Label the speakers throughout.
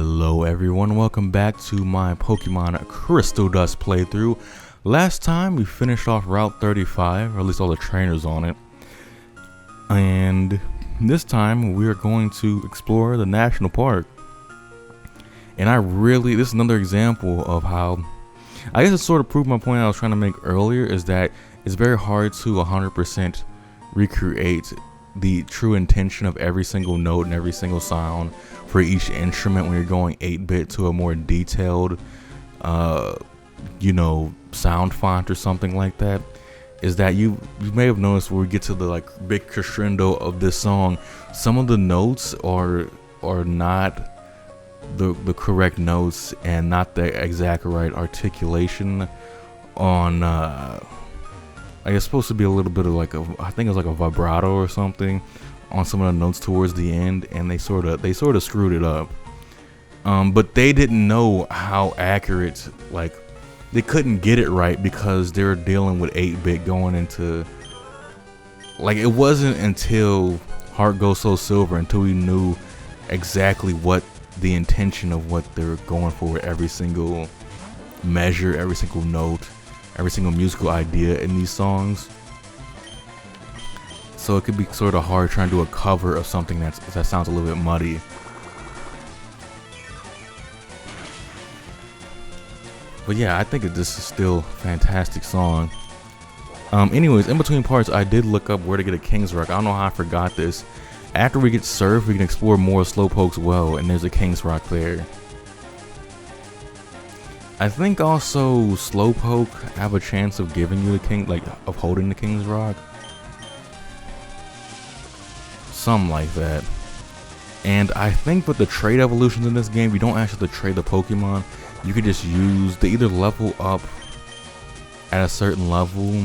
Speaker 1: Hello everyone, welcome back to my Pokemon CrystalDust playthrough. Last time we finished off Route 35, or at least all the trainers on it. And this time we are going to explore the national park. And this is another example of how, I guess it sort of proved my point I was trying to make earlier, is that it's very hard to 100% recreate the true intention of every single note and every single sound for each instrument when you're going 8-bit to a more detailed sound font or something like that. Is that you may have noticed when we get to the big crescendo of this song, some of the notes are not the correct notes and not the exact right articulation on I guess supposed to be a little bit of I think it was a vibrato or something on some of the notes towards the end, and they sort of screwed it up. But they didn't know how accurate, they couldn't get it right because they were dealing with 8-bit going into, it wasn't until Heart Gold Soul Silver until we knew exactly what the intention of what they were going for with every single measure, every single note, every single musical idea in these songs. So it could be sort of hard trying to do a cover of something that sounds a little bit muddy. But yeah, I think this is still a fantastic song. Anyways, in between parts, I did look up where to get a King's Rock. I don't know how I forgot this. After we get Surf, we can explore more Slowpoke's well, and there's a King's Rock there. I think also Slowpoke have a chance of giving you the of holding the King's Rock. Something like that. And I think with the trade evolutions in this game, you don't actually have to trade the Pokemon. You could just they either level up at a certain level,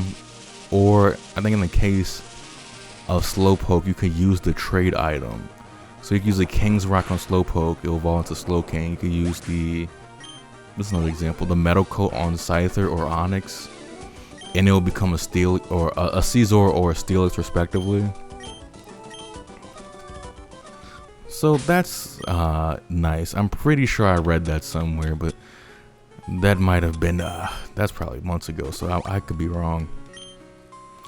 Speaker 1: or I think in the case of Slowpoke, you could use the trade item. So you could use the King's Rock on Slowpoke, it'll evolve into Slowking. You could use this is another example, the Metal Coat on Scyther or Onix, and it will become a Steel or a Scizor or a Steelix respectively. So that's nice. I'm pretty sure I read that somewhere, but that might have been that's probably months ago, so I could be wrong.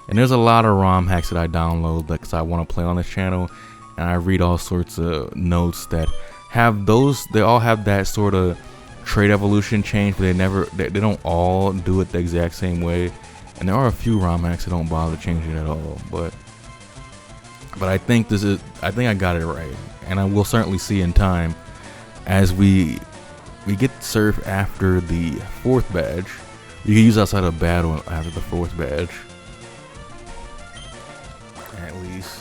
Speaker 1: And there's a lot of ROM hacks that I download because I want to play on this channel, and I read all sorts of notes that have they all have that sort of trade evolution change, but they don't all do it the exact same way. And there are a few ROM hacks that don't bother changing it at all, but I think I got it right, and I will certainly see in time as we get Surf after the 4th badge. You can use outside of battle after the 4th badge, at least.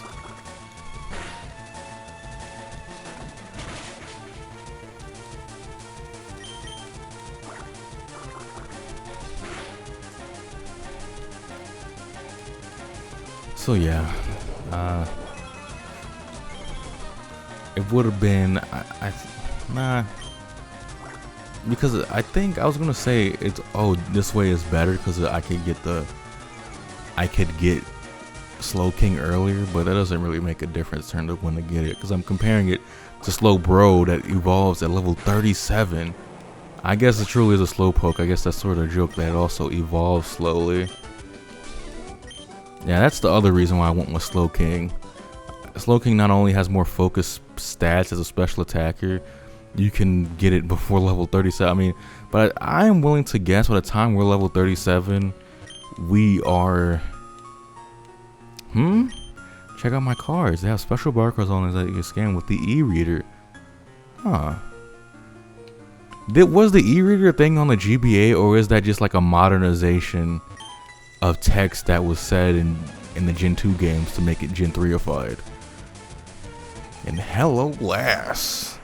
Speaker 1: So yeah, it would have been because I think I was gonna say this way is better because I could get Slowking earlier, but that doesn't really make a difference in terms of when to get it because I'm comparing it to Slowbro that evolves at level 37. I guess it truly is a Slowpoke. I guess that's sort of a joke that it also evolves slowly. Yeah, that's the other reason why I went with Slowking. Slowking not only has more focus stats as a special attacker, you can get it before level 37. But I am willing to guess by the time we're level 37, we are... Check out my cards. They have special barcodes on it that you can scan with the e-reader. Huh. Was the e-reader thing on the GBA, or is that just like a modernization of text that was said in the Gen 2 games to make it Gen 3ified? And hello, Lass.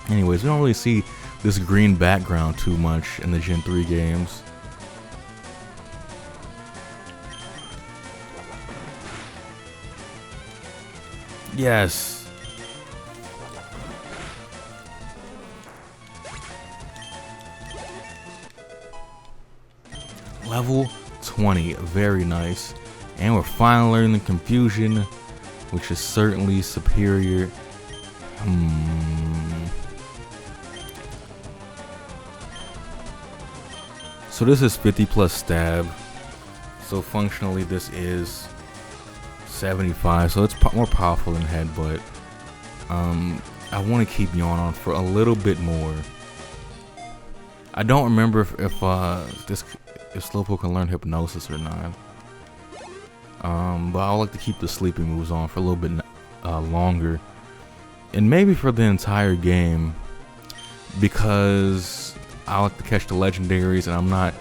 Speaker 1: Anyways, we don't really see this green background too much in the Gen 3 games. Yes. Level 20, very nice. And we're finally learning the Confusion, which is certainly superior. So this is 50 plus stab. So functionally this is 75. So it's more powerful than headbutt. I want to keep Yawn on for a little bit more. I don't remember if Slowpoke can learn hypnosis or not. But I would like to keep the sleeping moves on for a little bit longer, and maybe for the entire game, because I like to catch the legendaries, and I'm not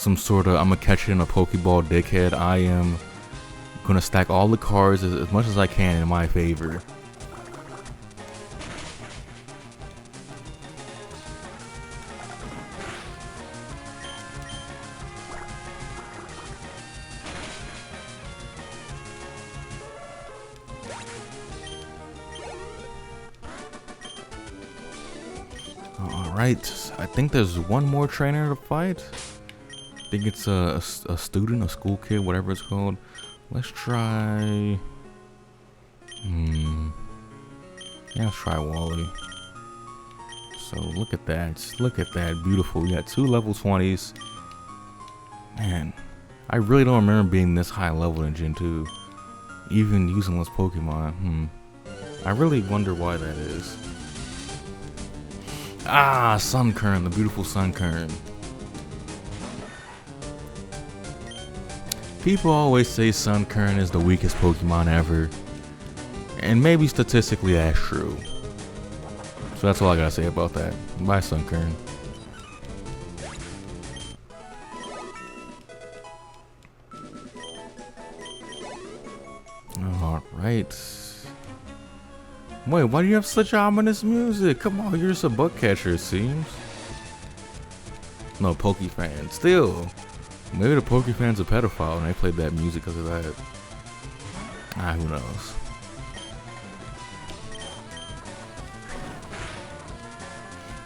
Speaker 1: I'm gonna catch it in a Pokeball dickhead. I am gonna stack all the cards as much as I can in my favor. Alright, I think there's one more trainer to fight. I think it's a student, a school kid, whatever it's called. Let's try... Yeah, let's try Wally. So look at that, just look at that, beautiful. We got 2 level 20s. Man, I really don't remember being this high level in Gen 2. Even using less Pokemon, I really wonder why that is. Ah, Sunkern, the beautiful Sunkern. People always say Sunkern is the weakest Pokemon ever. And maybe statistically that's true. So that's all I gotta say about that. Bye, Sunkern. Alright. Wait, why do you have such ominous music? Come on, you're just a bug catcher, it seems. No, Pokefan. Still. Maybe the Pokefan's a pedophile and they played that music because of that. Ah, who knows.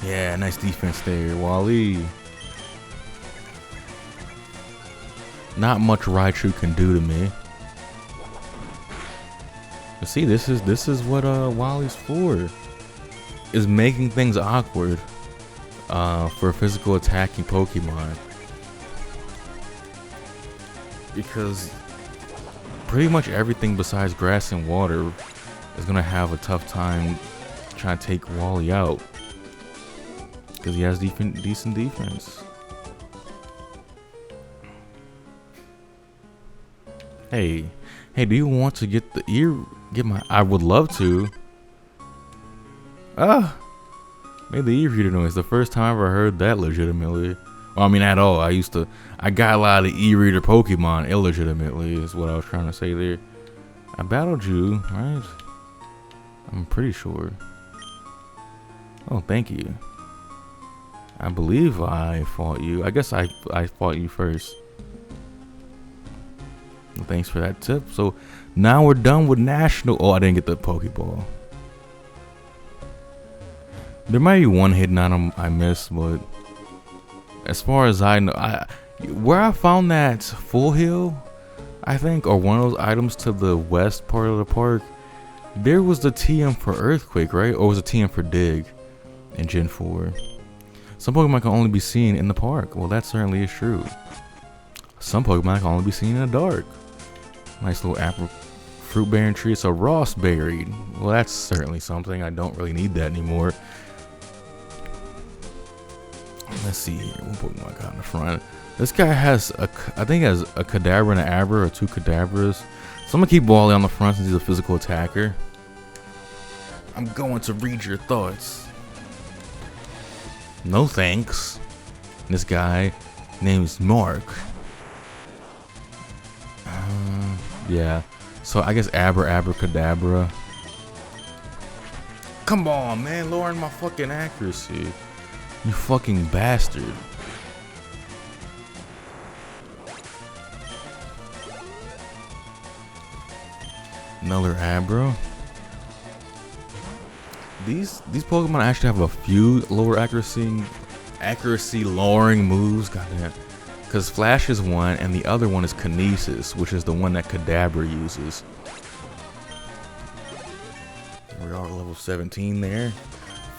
Speaker 1: Yeah, nice defense there, Wally. Not much Raichu can do to me. But see, this is what Wally's for. Is making things awkward for physical attacking Pokemon. Because pretty much everything besides grass and water is gonna have a tough time trying to take Wally out. Because he has decent defense. Hey, do you want to get the I would love to. Made the e-reader noise. The first time I ever heard that legitimately. Well, I mean at all. I got a lot of e-reader Pokemon illegitimately is what I was trying to say there. I battled you, right? I'm pretty sure. Oh, thank you. I believe I fought you. I guess I fought you first. Well, thanks for that tip. So now we're done with National. Oh, I didn't get the Pokeball. There might be one hidden item I missed, but as far as I know, where I found that Full Heal, I think, or one of those items to the west part of the park, there was the TM for Earthquake, right? Or was it TM for Dig in Gen 4? Some Pokemon can only be seen in the park. Well, that certainly is true. Some Pokemon can only be seen in the dark. Nice little apple fruit bearing tree. It's a Ross berry. Well, that's certainly something. I don't really need that anymore. Let's see here. What Pokemon got in the front? This guy has I think he has a Kadabra and an Abra, or 2 Kadabras. So I'm gonna keep Wally on the front since he's a physical attacker. I'm going to read your thoughts. No thanks. This guy name's Mark. Yeah. So I guess Abracadabra. Come on, man, lowering my fucking accuracy. You fucking bastard. Another Abra. These Pokemon actually have a few lower accuracy lowering moves. Goddamn. Because Flash is one, and the other one is Kinesis, which is the one that Kadabra uses. We are at level 17 there.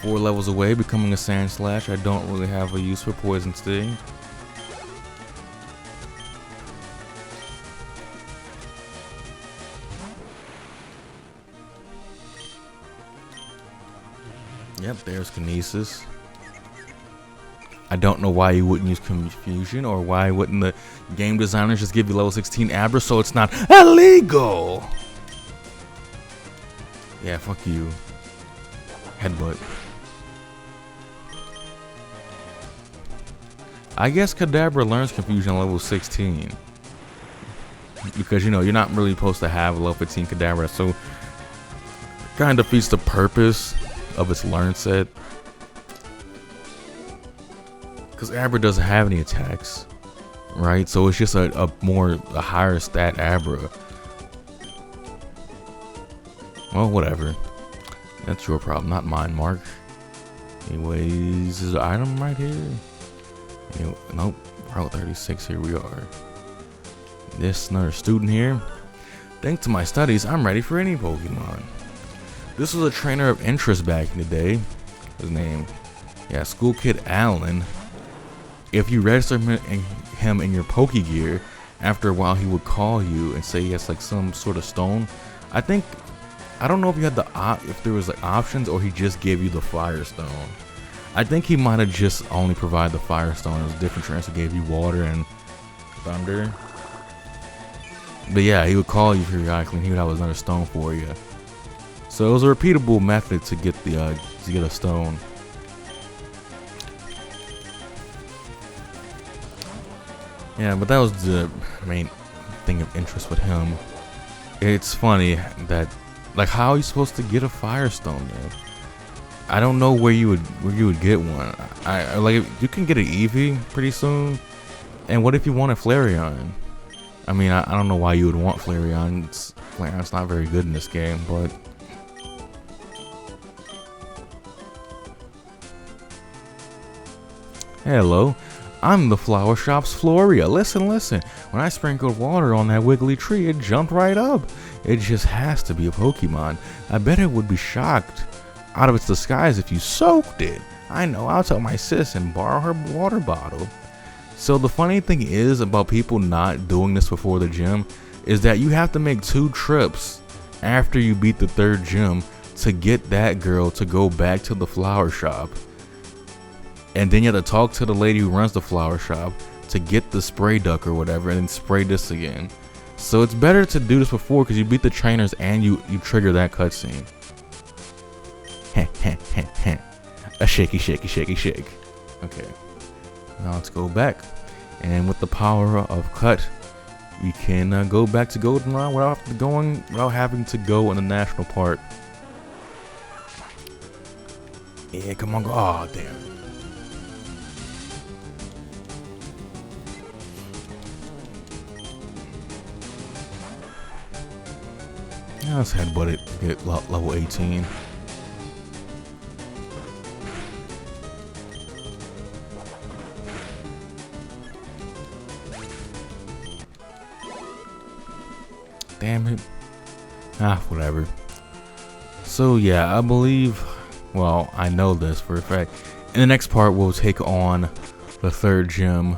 Speaker 1: 4 levels away, becoming a Sand Slash. I don't really have a use for Poison Sting. Yep, there's Kinesis. I don't know why you wouldn't use Confusion, or why wouldn't the game designers just give you level 16 Abra so it's not illegal? Yeah, fuck you. Headbutt. I guess Kadabra learns Confusion level 16. Because, you know, you're not really supposed to have level 15 Kadabra, so it kind of defeats the purpose of its learn set. Because Abra doesn't have any attacks, right? So it's just a higher stat Abra. Well, whatever. That's your problem, not mine, Mark. Anyways, is the item right here? Nope. Route 36, here we are. This another student here. Thanks to my studies, I'm ready for any Pokemon. This was a trainer of interest back in the day. His name, yeah, School Kid Allen. If you register him in your Pokegear, after a while he would call you and say he has like some sort of stone. I don't know if you had if there was like options, or he just gave you the Fire Stone. I think he might have just only provided the Fire Stone. It was different trainers that gave you Water and Thunder. But yeah, he would call you periodically and he would have another stone for you. So it was a repeatable method to get a stone. Yeah, but that was the main thing of interest with him. It's funny that, like, how are you supposed to get a Firestone, man? I don't know where you would get one. I like, you can get an Eevee pretty soon. And what if you want a Flareon? I mean, I don't know why you would want Flareon. Flareon's not very good in this game, but hello. I'm the flower shop's Floria. Listen. When I sprinkled water on that wiggly tree, it jumped right up. It just has to be a Pokemon. I bet it would be shocked out of its disguise if you soaked it. I know, I'll tell my sis and borrow her water bottle. So the funny thing is about people not doing this before the gym is that you have to make 2 trips after you beat the 3rd gym to get that girl to go back to the flower shop. And then you have to talk to the lady who runs the flower shop to get the spray duck or whatever, and then spray this again. So it's better to do this before, because you beat the trainers and you trigger that cutscene. A shaky shake. Okay. Now let's go back. And with the power of cut, we can go back to Goldenrod without having to go in the national park. Yeah, come on, go. Oh, damn. Yeah, let's headbutt it, get level 18. Damn it. Whatever. So yeah, I believe, well, I know this for a fact. In the next part, we'll take on the 3rd gym,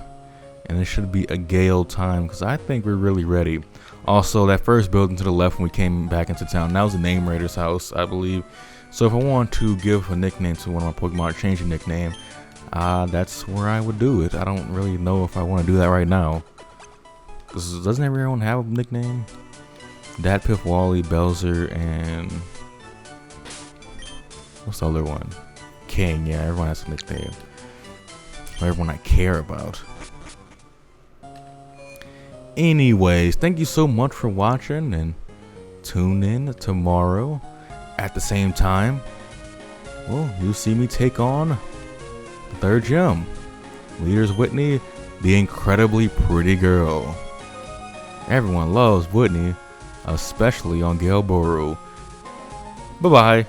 Speaker 1: and it should be a gale time, because I think we're really ready. Also, that first building to the left when we came back into town, that was the Name Raider's house, I believe. So if I want to give a nickname to one of my Pokemon, change a nickname, that's where I would do it. I don't really know if I want to do that right now. Doesn't everyone have a nickname? Dadpip, Wally, Belzer, and what's the other one? King. Yeah, everyone has a nickname. Or everyone I care about. Anyways, thank you so much for watching, and tune in tomorrow at the same time. Well, you'll see me take on the 3rd gym. Leader's Whitney, the incredibly pretty girl. Everyone loves Whitney, especially on Galeboro. Bye-bye.